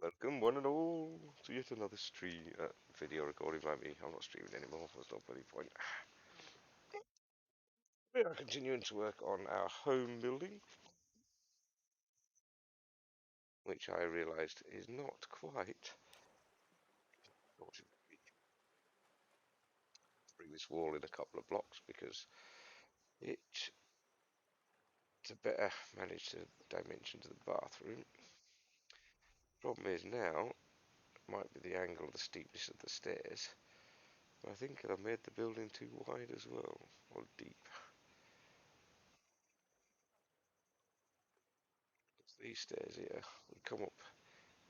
Welcome, one and all, to yet another stream video recording by me. I'm not streaming anymore. There's no bloody point. We are continuing to work on our home building, which I realised is not quite. Unfortunately, bring this wall in a couple of blocks because it to better manage the dimensions of the bathroom. Problem is now might be the angle of the steepness of the stairs. But I think I made the building too wide as well, or deep. These stairs here would come up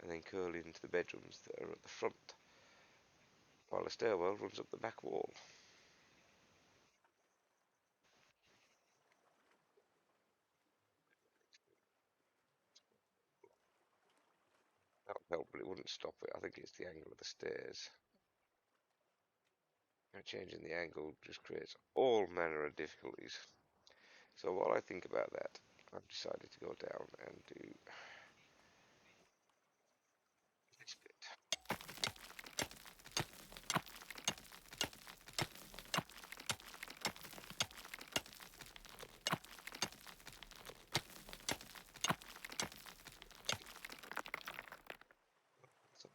and then curl into the bedrooms that are at the front, while the stairwell runs up the back wall. That would help, but it wouldn't stop it. I think it's the angle of the stairs. Now, changing the angle just creates all manner of difficulties. So while I think about that, I've decided to go down and do this bit. So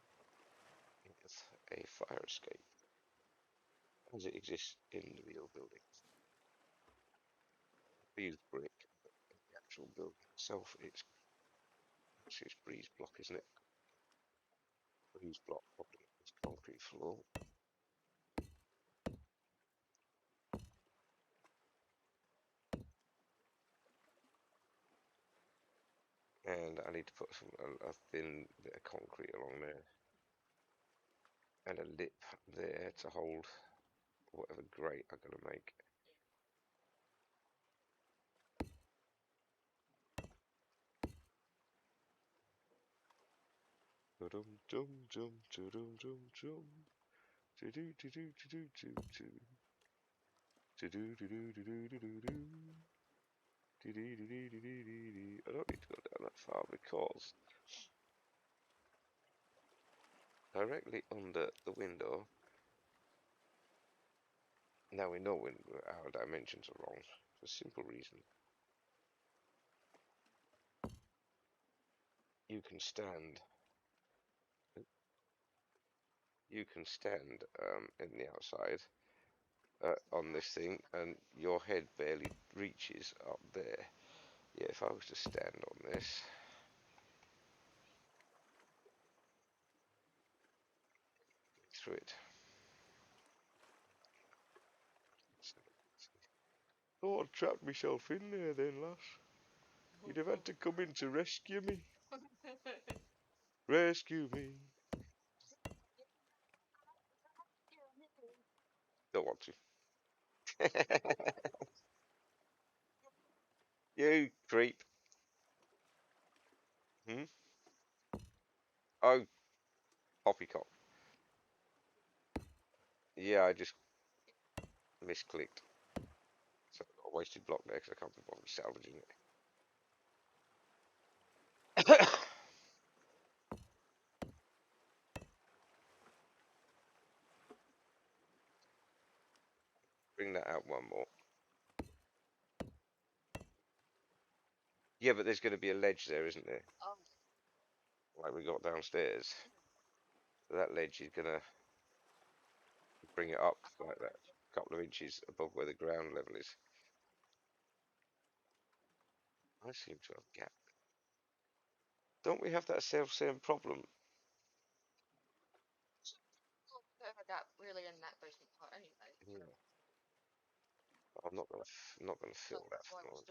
it's a fire escape as it exists in the real building. We use brick. The actual building itself, it's breeze block, isn't it? Breeze block, probably this concrete floor. And I need to put a thin bit of concrete along there and a lip there to hold whatever grate I'm going to make. Dum dum dum dum dum dum dum. Do do do do do do do do do do do do do do do do. I don't need to go down that far because directly under the window, now we know when our dimensions are wrong for a simple reason. You can stand in the outside on this thing, and your head barely reaches up there. Yeah, if I was to stand on this, through it. Oh, I trapped myself in there then, lass. You'd have had to come in to rescue me. Rescue me. Don't want to. You creep. Hmm? Oh, poppycock. Yeah, I just misclicked. So I've got a wasted block there because I can't be bothered salvaging it. Bring that out one more. Yeah, but there's going to be a ledge there, isn't there? Like we got downstairs. So that ledge is going to bring it up like that, a couple of inches above where the ground level is. I seem to have a gap. Don't we have that self-same problem? Yeah. I'm not gonna fill that for the moment.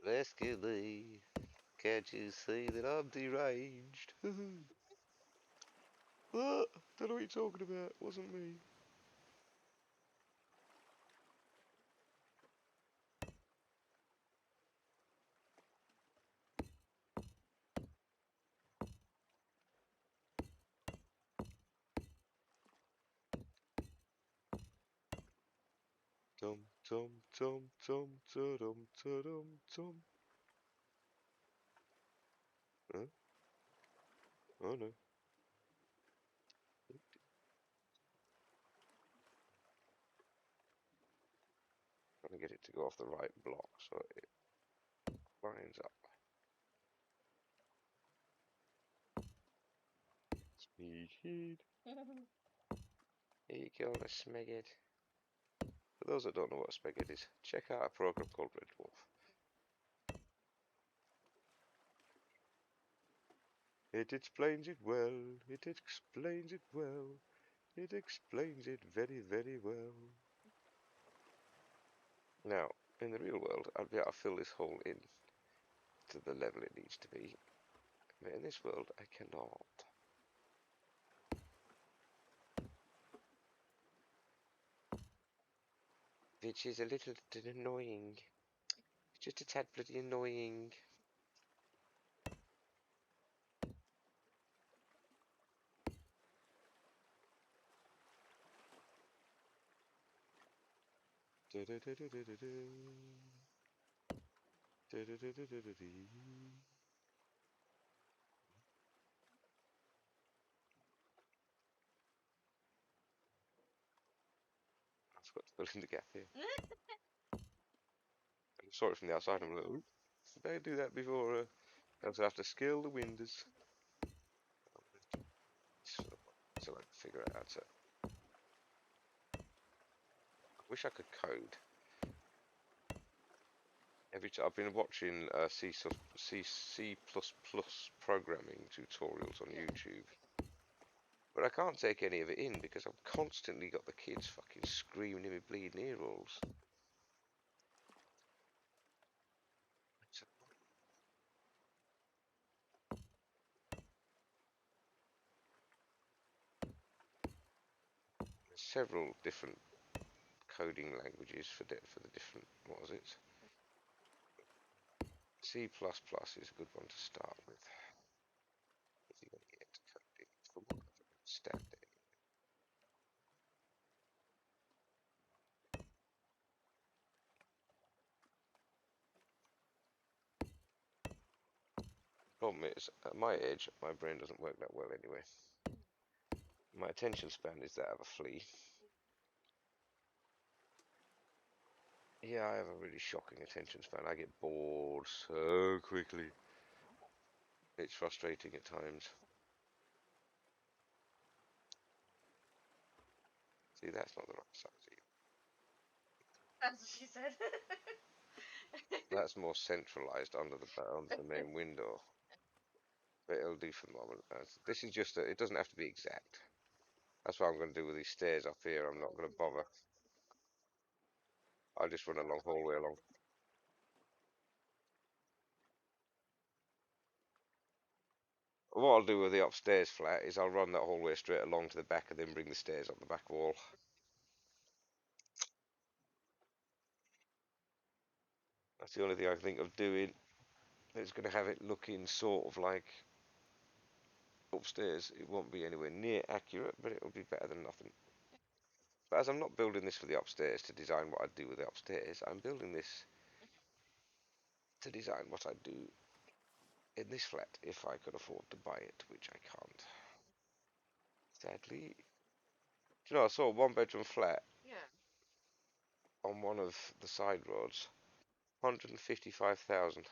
Rescue me. Can't you see that I'm deranged? What? Don't know what you're talking about. Wasn't me. Tum tum tum tum tum tum tum. Huh? Oh no. Trying to get it to go off the right block so it lines up. Smeghead. Here you go, a Smeghead. For those that don't know what a Smeghead is, check out a program called Red Dwarf. It explains it well, it explains it well, it explains it very, very well. Now, in the real world, I'd be able to fill this hole in to the level it needs to be. But in this world, I cannot. Which is a little annoying. Just a tad bloody annoying. I forgot to fill in the gap here. I saw it from the outside and I'm like, ooh, better do that before else I have to scale the windows. So I can figure it out. So I wish I could code. I've been watching C programming tutorials on YouTube, but I can't take any of it in because I've constantly got the kids fucking screaming in my bleeding ear holes. There's several different coding languages for the different. What was it? C++ is a good one to start with. If you're going to get into coding, from what I've understanding. Problem is, at my age, my brain doesn't work that well anyway. My attention span is that of a flea. Yeah, I have a really shocking attention span. I get bored so quickly. It's frustrating at times. See, that's not the right size either. That's what she said. That's more centralized under the main window. But it'll do for the moment. This is just it doesn't have to be exact. That's what I'm going to do with these stairs up here. I'm not going to bother. I'll just run a long hallway along. What I'll do with the upstairs flat is I'll run that hallway straight along to the back and then bring the stairs up the back wall. That's the only thing I can think of doing. It's going to have it looking sort of like upstairs. It won't be anywhere near accurate, but it'll be better than nothing. But as I'm not building this for the upstairs to design what I'd do with the upstairs, I'm building this to design what I'd do in this flat if I could afford to buy it, which I can't. Sadly. Do you know, I saw a one-bedroom flat Yeah. on one of the side roads. 155,000.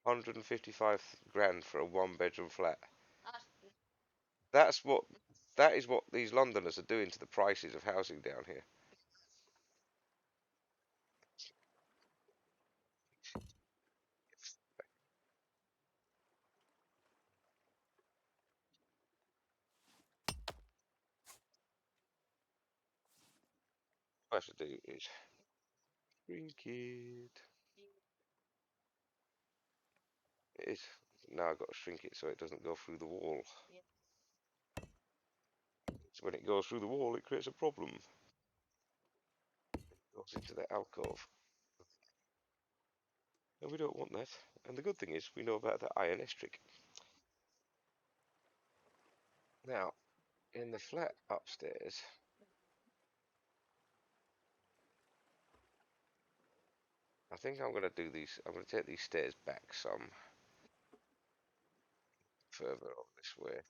155 grand for a one-bedroom flat. That's what. That is what these Londoners are doing to the prices of housing down here. What I should do is shrink it. It is. Now I've got to shrink it so it doesn't go through the wall. Yeah. So when it goes through the wall, it creates a problem. It goes into the alcove. And we don't want that. And the good thing is, we know about the INS trick. Now, in the flat upstairs, I think I'm gonna do these. I'm gonna take these stairs back some further on this way.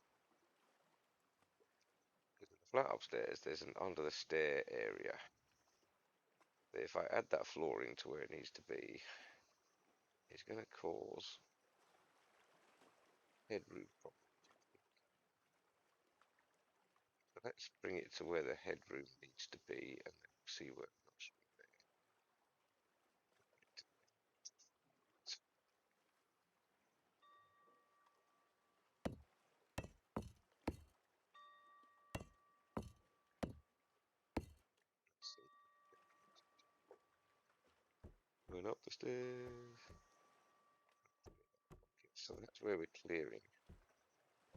Because in the flat upstairs, there's an under the stair area. That if I add that flooring to where it needs to be, it's gonna cause headroom problems. So let's bring it to where the headroom needs to be, and then we'll see where it goes. Going up the stairs. Okay, so that's where we're clearing.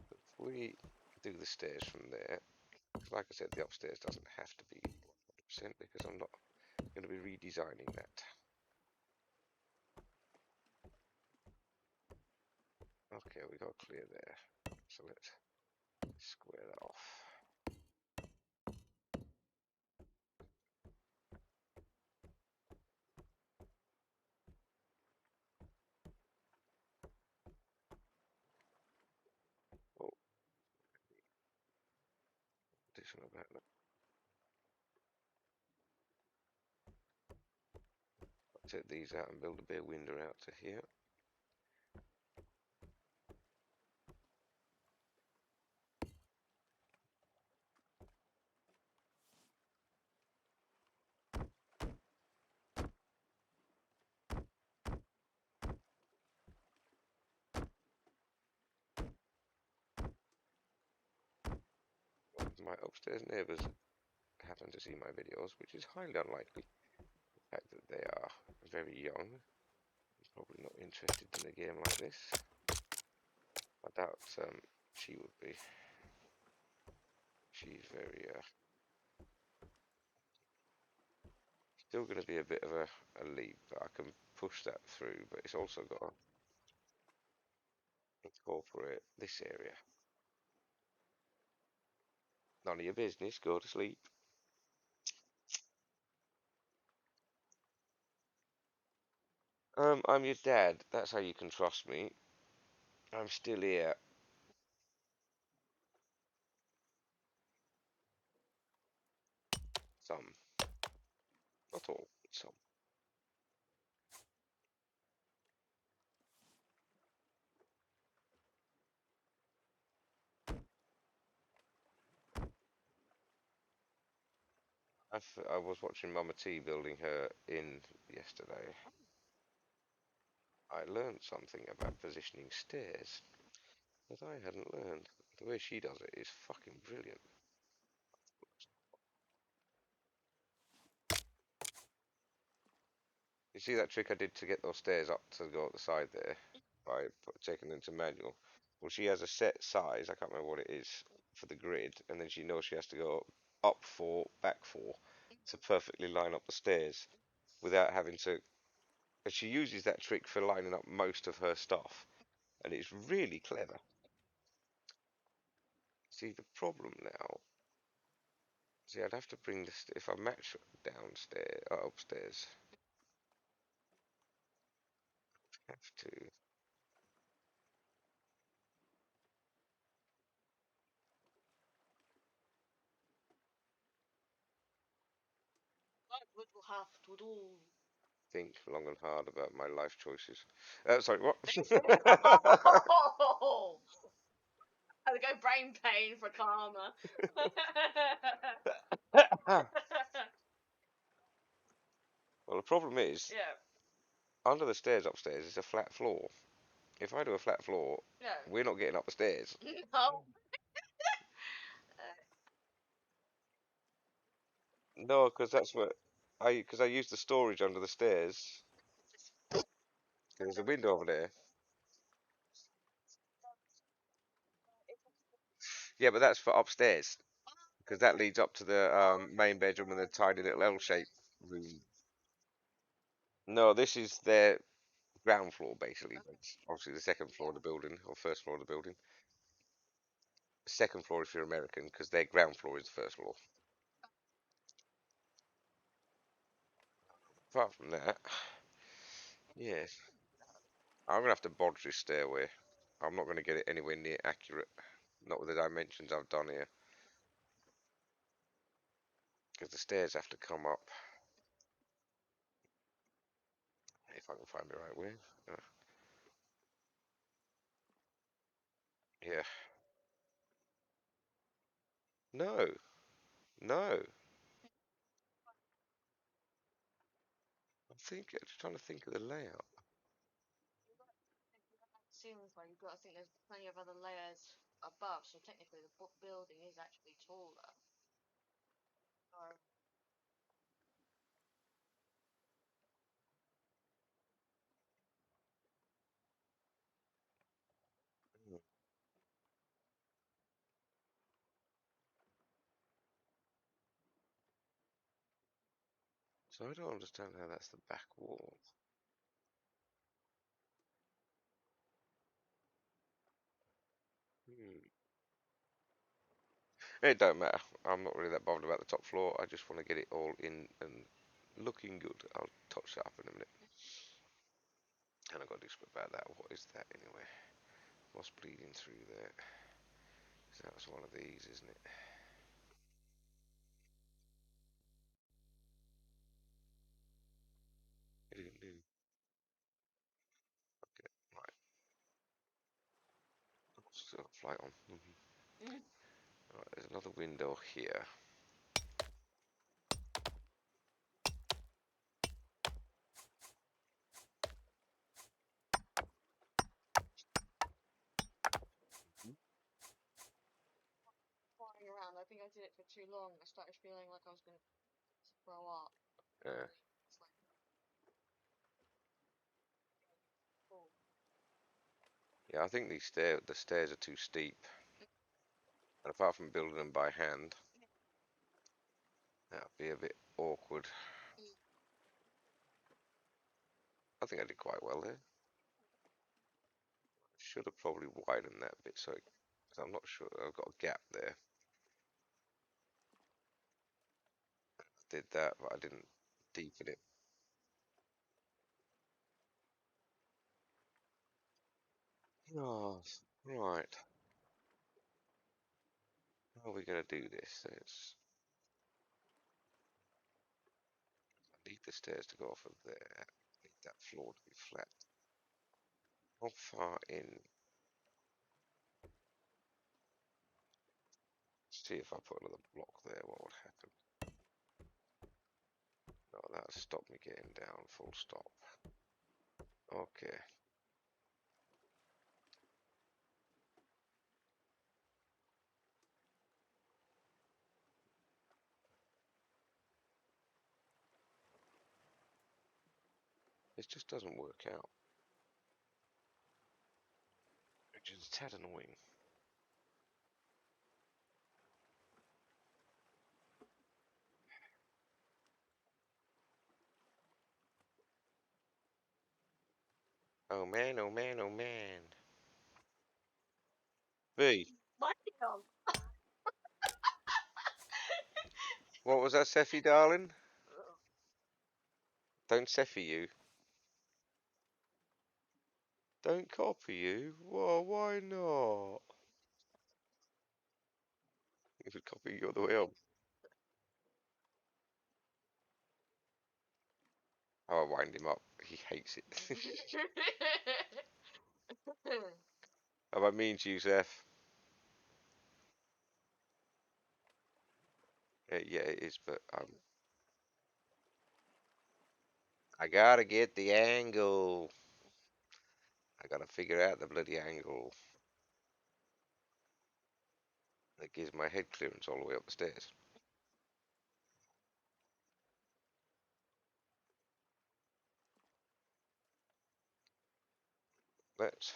But if we do the stairs from there, because like I said, the upstairs doesn't have to be 100% because I'm not going to be redesigning that. Okay, we got clear there. So let's square that off. Oh, additional about that. I'll take these out and build a bare window out to here. My upstairs neighbours happen to see my videos, which is highly unlikely. The fact that they are very young, probably not interested in a game like this. I doubt she would be. She's very still going to be a bit of a leap, but I can push that through. But it's also got to incorporate this area. None of your business. Go to sleep. I'm your dad. That's how you can trust me. I'm still here. Some, not all, some. I was watching Mama T building her inn yesterday. I learned something about positioning stairs that I hadn't learned. The way she does it is fucking brilliant. You see that trick I did to get those stairs up to go up the side there by taking them to manual? Well, she has a set size, I can't remember what it is, for the grid, and then she knows she has to go up 4, back 4 to perfectly line up the stairs without having to. And she uses that trick for lining up most of her stuff, and it's really clever. See, the problem now. See, I'd have to bring this if I match downstairs, upstairs. Have to. What would you have to do? Think long and hard about my life choices. Sorry, what? Oh! Had to go brain pain for karma. Well, the problem is, Yeah, under the stairs upstairs is a flat floor. If I do a flat floor, yeah. we're not getting up the stairs. No. No, because that's what because I use the storage under the stairs. There's a window over there. Yeah, but that's for upstairs because that leads up to the main bedroom and the tiny little L-shaped room. No, this is their ground floor basically. It's obviously the second floor of the building or first floor of the building. Second floor if you're American because their ground floor is the first floor. Apart from that, Yes. I'm gonna have to bodge this stairway. I'm not gonna get it anywhere near accurate. Not with the dimensions I've done here. Because the stairs have to come up. If I can find the right way. Uh, yeah. No. No. I'm just trying to think of the layout. Ceilings where you've got, I think there's plenty of other layers above, so technically the building is actually taller. Or Hmm. So I don't understand how that's the back wall. Hmm. It don't matter. I'm not really that bothered about the top floor. I just want to get it all in and looking good. I'll touch that up in a minute. And I've got to do something about that. What is that anyway? What's bleeding through there? So that was one of these, isn't it? It didn't do. Okay, right. Still got flight on. Right, there's another window here. flying around, I think I did it for too long. I started feeling like I was going to throw up. Uh, It's like, oh. yeah, I think the stairs are too steep. And apart from building them by hand, that would be a bit awkward. I think I did quite well there. Should have probably widened that bit so cause I'm not sure. I've got a gap there. Did that, but I didn't deepen it. Oh, right. How are we going to do this? I need the stairs to go off of there. I need that floor to be flat. How far in? See if I put another block there, what would happen? No, that'll stop me getting down, full stop. Okay. This just doesn't work out. Which is tad annoying. Oh man, oh man, oh man. B, Damn. what was that, Seffy, darling? Don't Seffy you. Don't copy you? Well, why not? If it copy you all the way up. Oh, I wind him up. He hates it. How about me and you, Seth? Yeah, it is, but I gotta get the angle. I gotta figure out the bloody angle that gives my head clearance all the way up the stairs. Let's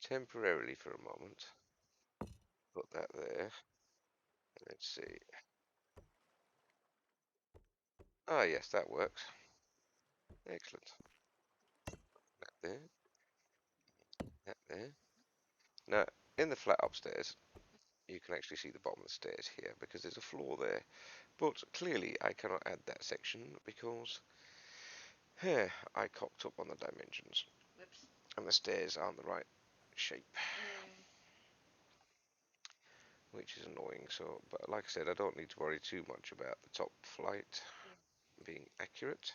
temporarily for a moment put that there. Let's see. Ah, yes, that works. Excellent. That there, that there. Now, in the flat upstairs, you can actually see the bottom of the stairs here because there's a floor there. But clearly, I cannot add that section because I cocked up on the dimensions, Whoops. and the stairs aren't the right shape, Mm. which is annoying. So, but like I said, I don't need to worry too much about the top flight being accurate.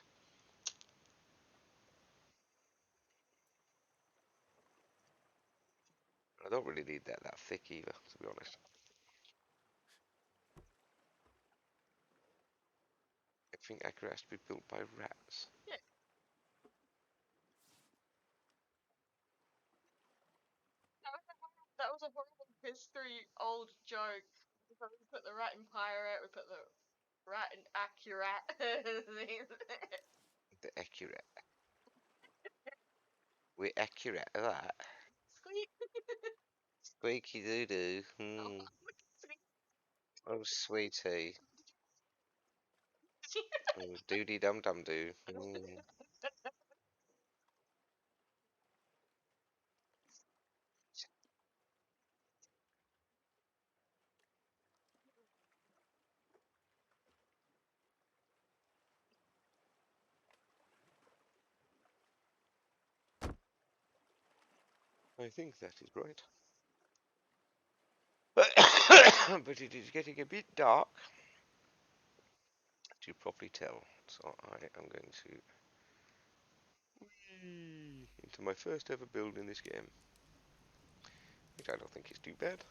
I don't really need that thick either, to be honest. I think accurate has to be built by rats. Yeah. That was a horrible history old joke. We put the rat in pirate, we put the rat in accurate. The accurate. We're accurate at that. Squeak. Squeaky doo doo. Oh, squeak. Oh, sweetie. Oh, doody dum dum doo. I think that is right. But it is getting a bit dark to properly tell. So I am going to into my first ever build in this game, which I don't think is too bad.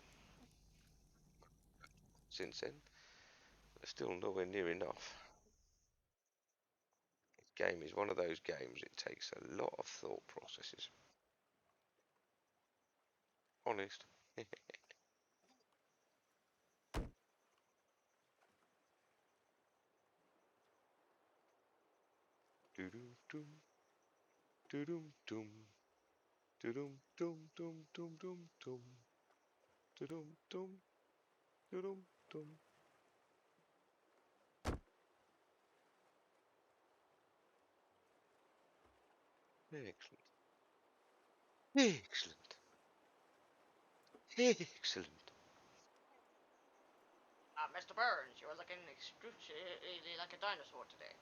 Since then, but still nowhere near enough. This game is one of those games, it takes a lot of thought processes. Honest. Doo-doo dum, doo-dum dum, doo-dum dum dum dum dum dum, doo-dum dum, doo-dum dum. Excellent. Excellent. Excellent. Mr. Burns, you're looking excruciatingly like a dinosaur today.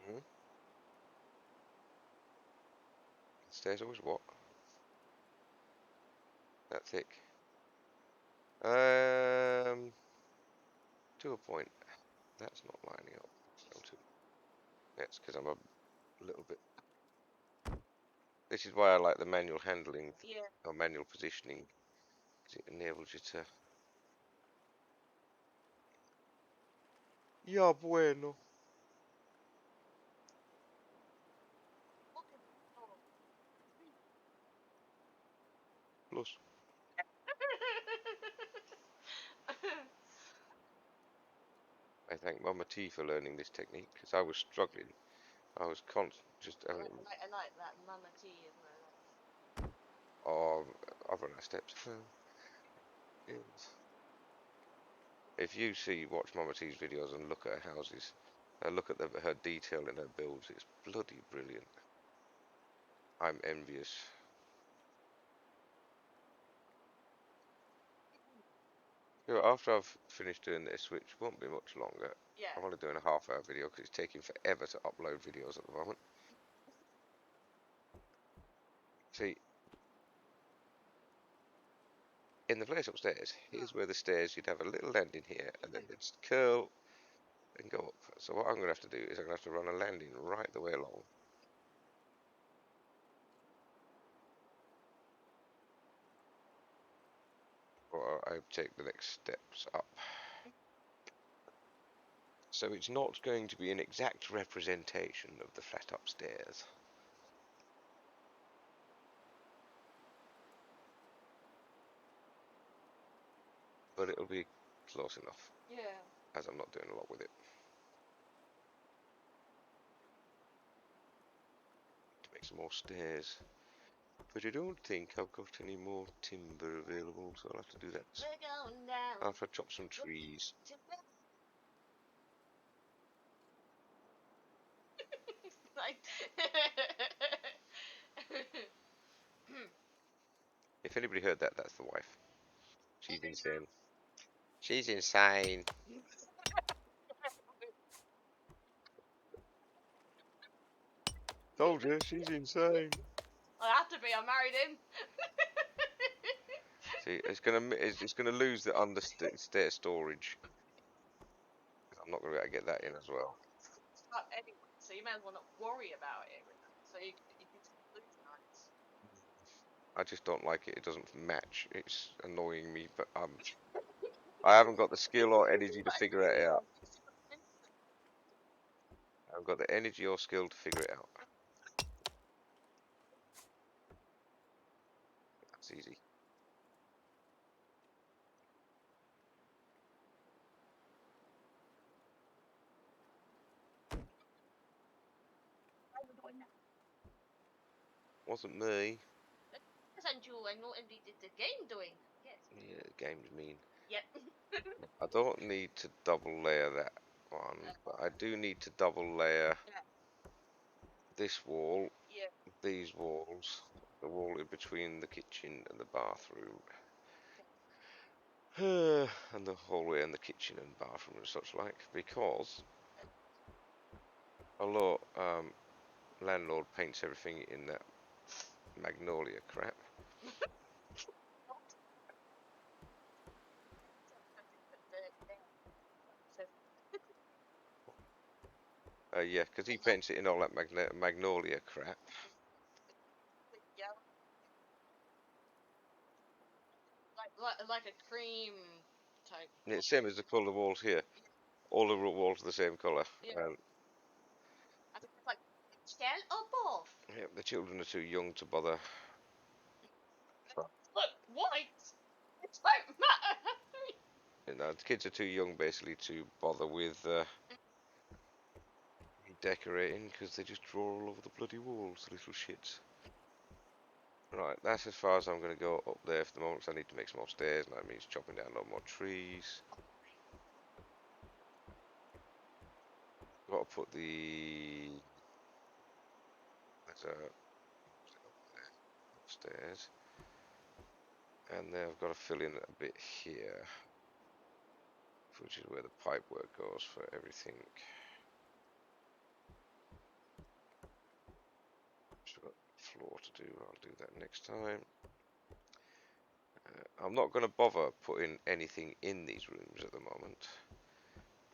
Mm-hmm. Stairs always what? That thick. To a point. That's not lining up. That's because I'm a little bit. This is why I like the manual handling Yeah. or manual positioning, because it enables you to. Ya bueno. Plus, I thank Mama T for learning this technique because I was struggling. I was just I like that Mama T, isn't it? of other steps. Yes. If you watch Mama T's videos and look at her houses, look at her detail in her builds, it's bloody brilliant. I'm envious. You know, after I've finished doing this, which won't be much longer, Yeah. I'm only doing a half-hour video because it's taking forever to upload videos at the moment. See, in the place upstairs, here's where the stairs, you'd have a little landing here, and then they'd curl and go up. So what I'm going to have to do is I'm going to have to run a landing right the way along. Or I take the next steps up. So it's not going to be an exact representation of the flat upstairs. But it'll be close enough. Yeah. As I'm not doing a lot with it. To make some more stairs. But I don't think I've got any more timber available, so I'll have to do that. We're going down. I'll have to chop some trees. Like If anybody heard that, that's the wife. She's insane. She's insane. Told you, she's insane. I have to be. I married him. See, it's gonna lose the understair storage. I'm not gonna be able to get that in as well. Anyway, so you may as well not worry about it. So you can lose nights. I just don't like it. It doesn't match. It's annoying me, but I haven't got the skill or energy to figure it out. I haven't got the energy or skill to figure it out. That's easy. Wasn't me. And you and what did the game doing? Yes. Yeah, the game's mean. Yep. I don't need to double layer that one, but I do need to double layer this wall, Yeah. these walls, the wall in between the kitchen and the bathroom, and the hallway and the kitchen and bathroom and such like, because although landlord paints everything in that magnolia crap. Yeah, because he paints it in all that magnolia crap. Yeah. Like a cream type. And it's same as the colour walls here. All the walls are the same colour. Yeah. I think it's like shell or both. Yeah, the children are too young to bother. Look, white. It won't matter. You know, the kids are too young basically to bother with decorating because they just draw all over the bloody walls, the little shits. Right, that's as far as I'm going to go up there for the moment. I need to make some more stairs, and that means chopping down a lot more trees. Got to put the there's a upstairs, and then I've got to fill in a bit here, which is where the pipe work goes for everything. Still got floor to do. I'll do that next time. I'm not going to bother putting anything in these rooms at the moment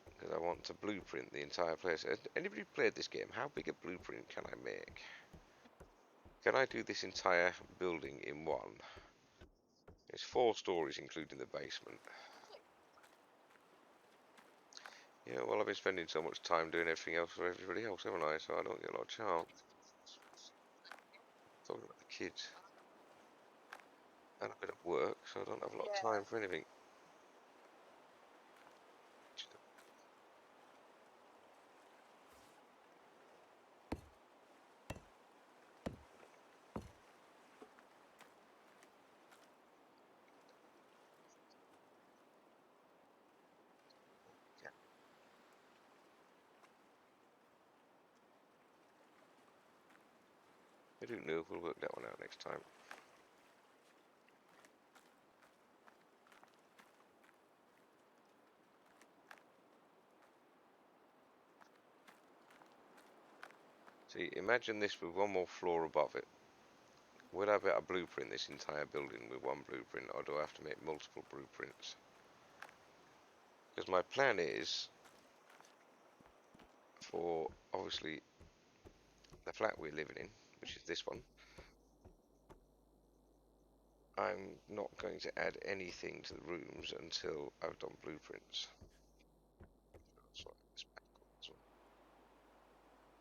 because I want to blueprint the entire place. Has anybody played this game? How big a blueprint can I make? Can I do this entire building in one? It's 4 stories including the basement. Yeah, well, I've been spending so much time doing everything else for everybody else, haven't I? So I don't get a lot of chance. Talking about the kids. And a bit of work, so I don't have a lot of time for anything. I don't know. We'll work that one out next time. See, imagine this with one more floor above it. Would I be able to blueprint this entire building with one blueprint, or do I have to make multiple blueprints? Because my plan is, for obviously the flat we're living in, which is this one, I'm not going to add anything to the rooms until I've done blueprints.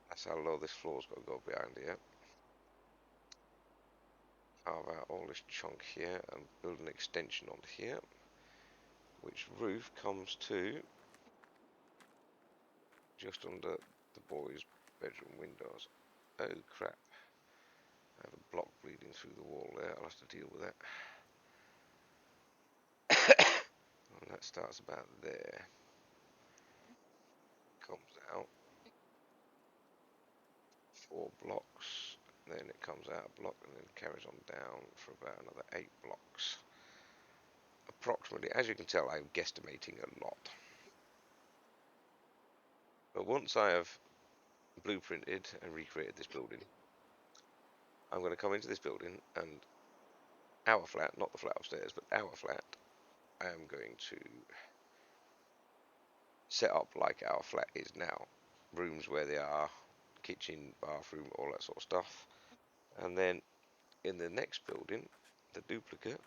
That's how low this floor's got to go behind here. Carve out all this chunk here and build an extension on here, which roof comes to just under the boys' bedroom windows. Oh crap. I have a block bleeding through the wall there. I'll have to deal with that. And that starts about there. Comes out 4 blocks then it comes out a block and then carries on down for about another 8 blocks. Approximately, as you can tell, I'm guesstimating a lot. But once I have blueprinted and recreated this building, I'm going to come into this building and our flat, not the flat upstairs, but our flat, I am going to set up like our flat is now. Rooms where they are, kitchen, bathroom, all that sort of stuff. And then in the next building, the duplicate,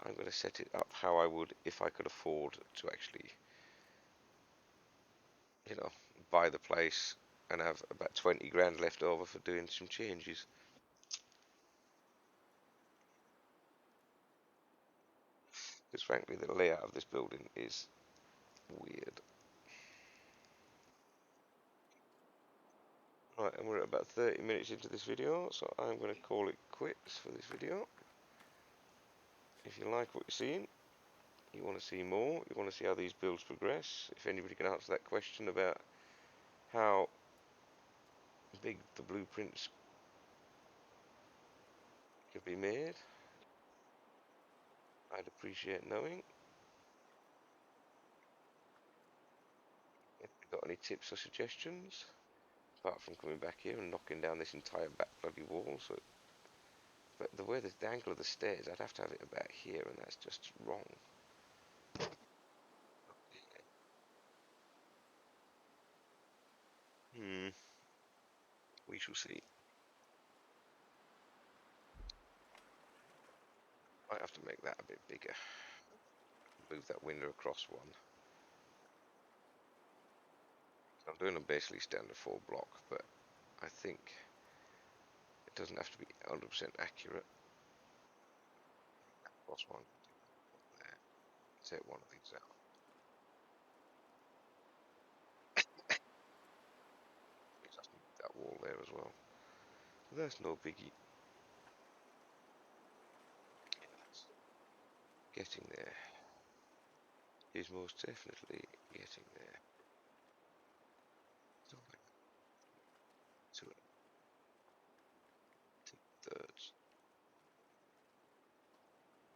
I'm going to set it up how I would if I could afford to actually, buy the place and have about 20 grand left over for doing some changes. Because frankly, the layout of this building is weird. Right, and we're at about 30 minutes into this video, so I'm going to call it quits for this video. If you like what you're seeing, you want to see more, you want to see how these builds progress, if anybody can answer that question about how big the blueprints can be made, I'd appreciate knowing. If you've got any tips or suggestions, apart from coming back here and knocking down this entire back bloody wall, but the way the angle of the stairs, I'd have to have it about here, and that's just wrong. We shall see. Might have to make that a bit bigger. Move that window across one. I'm doing a basically standard 4 block, but I think it doesn't have to be 100% accurate. Cross one there. Take one of these out. Just need that wall there as well. But that's no biggie. Getting there. Is most definitely getting there. So like 2/3.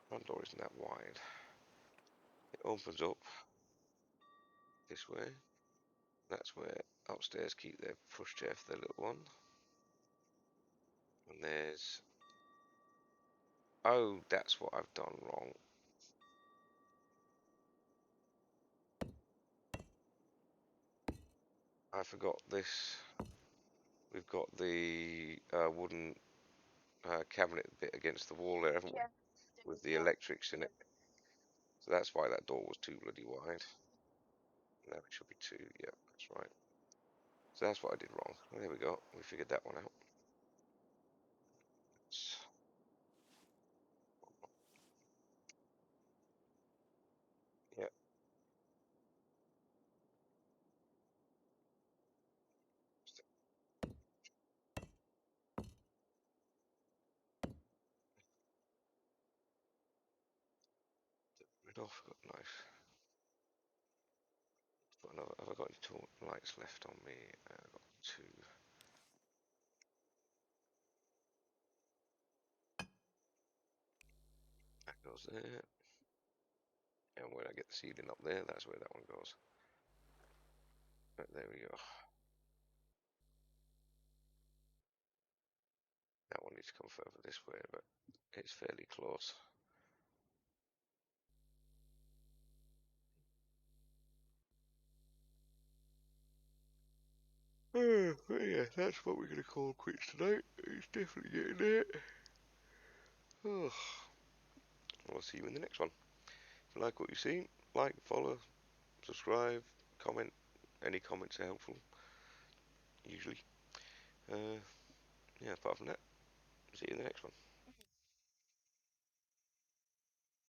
Front door isn't that wide. It opens up this way. That's where upstairs keep their pushchair for their little one. And there's... Oh, that's what I've done wrong. I forgot this. We've got the wooden cabinet bit against the wall there, haven't we? With the electrics in it. So that's why that door was too bloody wide. Now it should be 2. Yep, that's right. So that's what I did wrong. There we go. We figured that one out. Yep. Rid off. Got nice. Got another, have I got any lights left on me? I've got 2. That goes there. And when I get the ceiling up there, that's where that one goes. But there we go. That one needs to come further this way, but it's fairly close. Yeah, that's what we're going to call quits tonight. It's definitely getting there. Oh, I'll see you in the next one. If you like what you've seen, like, follow, subscribe, comment. Any comments are helpful, usually. Yeah, apart from that, see you in the next one.